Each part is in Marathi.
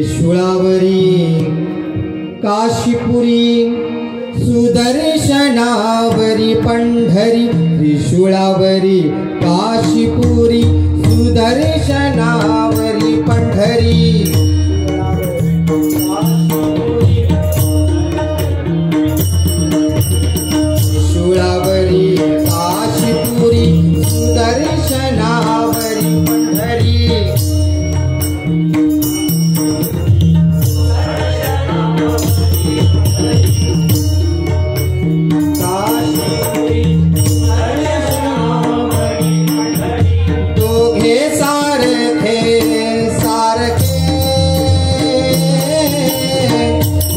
त्रिशूळावरी काशीपुरी सुदर्शनावरी पंढरी त्रिशूळावरी काशीपुरी सुदर्शनावरी पंढरी त्रिशूळावरी काशीपुरी सुदर्शनावरी पंढरी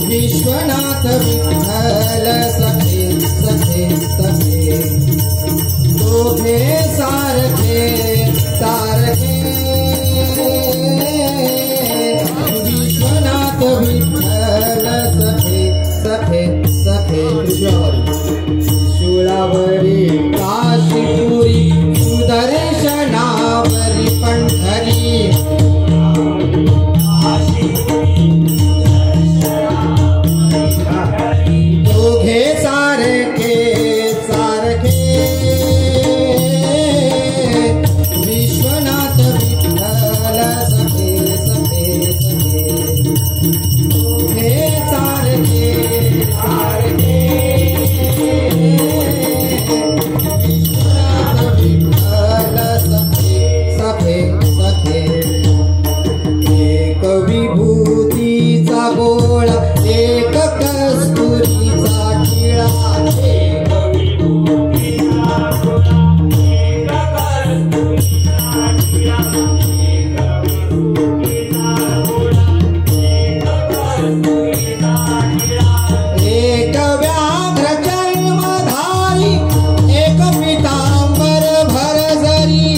विश्वनाथ विठ्ठल सखे सखे सखे दोघे सारखे सारखे विश्वनाथ विठ्ठल सखे सखे सखे त्रिशूळावरी काशीपुरी सुदर्शनावरी पंढरी दोघे सारखे सारखे विश्वनाथ विठ्ठल सखे सखे सखे दोघे सारखे सारखे विश्वनाथ विठ्ठल सखे सखे सखे एक विभूतीचा गोळा एक कस्तुरीचा टिळा एक विभूतीचा गोळा एक कस्तुरीचा टिळा एक विभूतीचा गोळा एक कस्तुरीचा टिळा एक व्याघ्र चर्मधारी एक पीतांबर भरजरी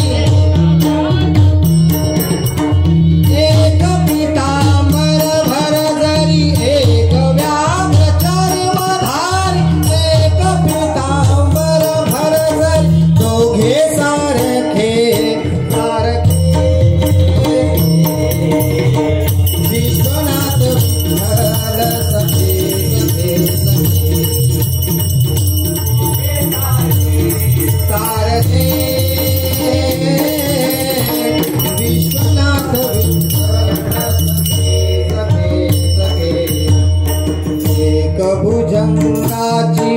एक पीतांबर भरजरी एक व्याघ्र चर्मधारी एक पीतांबर भरजरी दोघे सारखे सारखे विश्वनाथ विठ्ठल सखे सखे सखे सारखे विश्वनाथ विठ्ठल सखे सखे सखे एक भुजंगाची